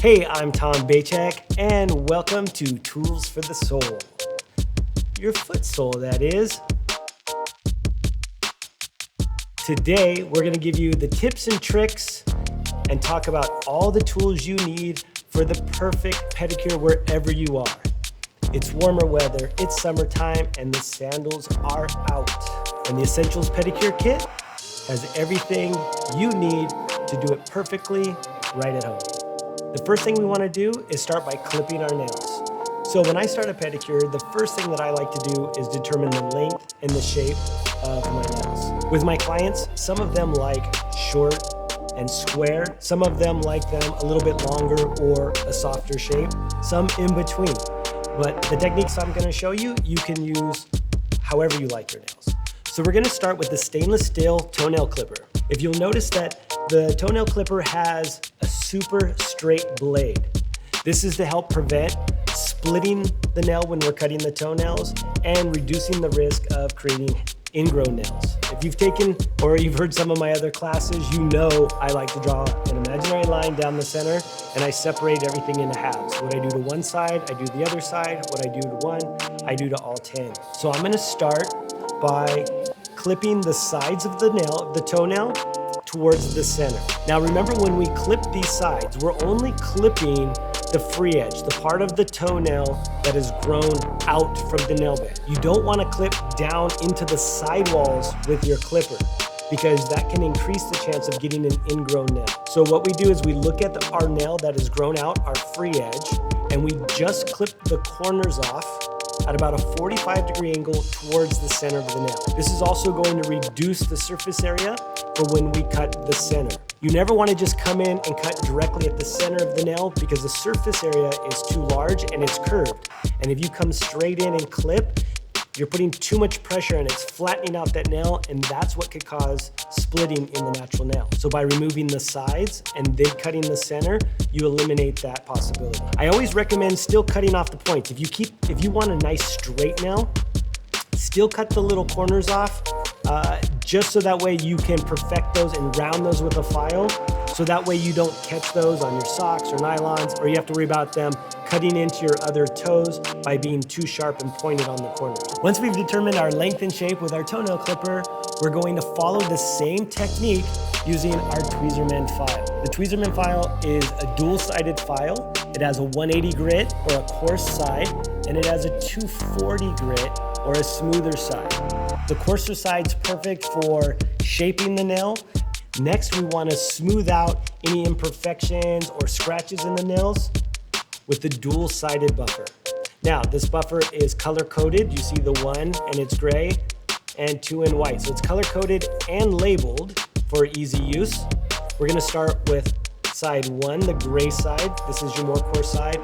Hey, I'm Tom Bachik, and welcome to Tools for the Sole. Your foot sole, that is. Today, we're going to give you the tips and tricks and talk about all the tools you need for the perfect pedicure wherever you are. It's warmer weather, it's summertime, and the sandals are out. And the Essentials Pedicure Kit has everything you need to do it perfectly right at home. The first thing we want to do is start by clipping our nails. So when I start a pedicure, the first thing that I like to do is determine the length and the shape of my nails. With my clients, some of them like short and square. Some of them like them a little bit longer or a softer shape. Some in between. But the techniques I'm going to show you, you can use however you like your nails. So we're going to start with the stainless steel toenail clipper. If you'll notice that the toenail clipper has a super straight blade. This is to help prevent splitting the nail when we're cutting the toenails and reducing the risk of creating ingrown nails. If you've taken or you've heard some of my other classes, you know I like to draw an imaginary line down the center and I separate everything into halves. What I do to one side, I do the other side. What I do to one, I do to all 10. So I'm going to start by clipping the sides of the nail, of the toenail, towards the center. Now remember, when we clip these sides, we're only clipping the free edge, the part of the toenail that has grown out from the nail bed. You don't want to clip down into the sidewalls with your clipper because that can increase the chance of getting an ingrown nail. So what we do is we look at our nail that has grown out, our free edge, and we just clip the corners off at about a 45-degree angle towards the center of the nail. This is also going to reduce the surface area for when we cut the center. You never want to just come in and cut directly at the center of the nail because the surface area is too large and it's curved. And if you come straight in and clip, you're putting too much pressure and it's flattening out that nail, and that's what could cause splitting in the natural nail. So by removing the sides and then cutting the center, you eliminate that possibility. I always recommend still cutting off the points. If you want a nice straight nail, still cut the little corners off, just so that way you can perfect those and round those with a file, so that way you don't catch those on your socks or nylons, or you have to worry about them cutting into your other toes by being too sharp and pointed on the corners. Once we've determined our length and shape with our toenail clipper, we're going to follow the same technique using our Tweezerman File. The Tweezerman File is a dual-sided file. It has a 180 grit or a coarse side, and it has a 240 grit or a smoother side. The coarser side's perfect for shaping the nail. Next, we want to smooth out any imperfections or scratches in the nails with the dual-sided buffer. Now, this buffer is color-coded. You see the one and it's gray and two in white. So it's color-coded and labeled for easy use. We're going to start with side one, the gray side. This is your more coarse side.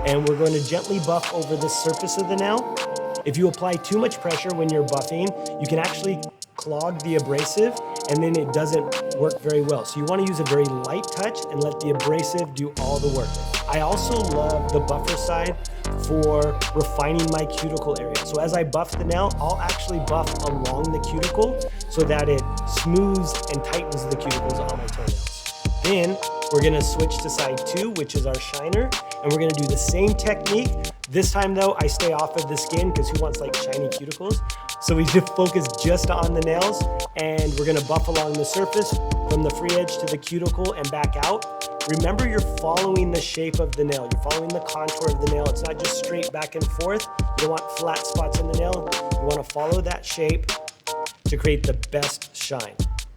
And we're going to gently buff over the surface of the nail. If you apply too much pressure when you're buffing, you can actually clog the abrasive and then it doesn't work very well. So you want to use a very light touch and let the abrasive do all the work. I also love the buffer side for refining my cuticle area. So as I buff the nail, I'll actually buff along the cuticle so that it smooths and tightens the cuticles on my toenails. Then we're going to switch to side two, which is our shiner, and we're going to do the same technique. This time though, I stay off of the skin because who wants like shiny cuticles? So we just focus just on the nails, and we're gonna buff along the surface from the free edge to the cuticle and back out. Remember, you're following the shape of the nail. You're following the contour of the nail. It's not just straight back and forth. You don't want flat spots in the nail. You wanna follow that shape to create the best shine.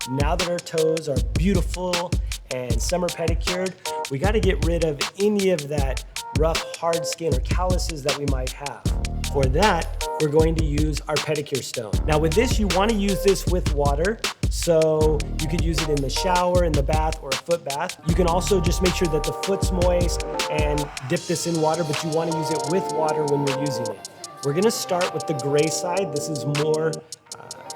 Now that our toes are beautiful and summer pedicured, we gotta get rid of any of that rough, hard skin or calluses that we might have. For that, we're going to use our pedicure stone. Now with this, you want to use this with water. So you could use it in the shower, in the bath, or a foot bath. You can also just make sure that the foot's moist and dip this in water, but you want to use it with water when you're using it. We're going to start with the gray side. This is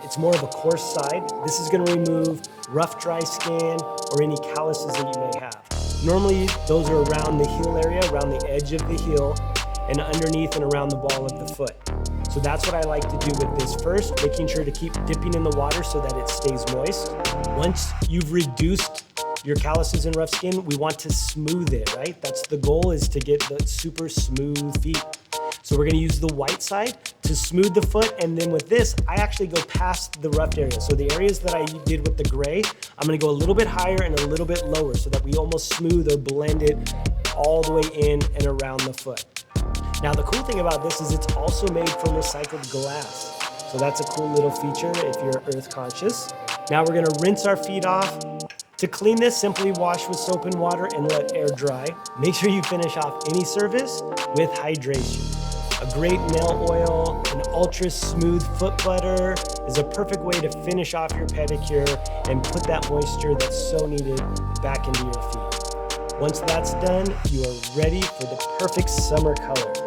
it's more of a coarse side. This is going to remove rough, dry skin or any calluses that you may have. Normally, those are around the heel area, around the edge of the heel, and underneath and around the ball of the foot. So that's what I like to do with this first, making sure to keep dipping in the water so that it stays moist. Once you've reduced your calluses and rough skin, we want to smooth it, right? That's the goal, is to get the super smooth feet. So we're gonna use the white side to smooth the foot, and then with this, I actually go past the roughed area. So the areas that I did with the gray, I'm gonna go a little bit higher and a little bit lower so that we almost smooth or blend it all the way in and around the foot. Now the cool thing about this is it's also made from recycled glass. So that's a cool little feature if you're earth conscious. Now we're gonna rinse our feet off. To clean this, simply wash with soap and water and let air dry. Make sure you finish off any surface with hydration. A great nail oil, an ultra smooth foot butter is a perfect way to finish off your pedicure and put that moisture that's so needed back into your feet. Once that's done, you are ready for the perfect summer color.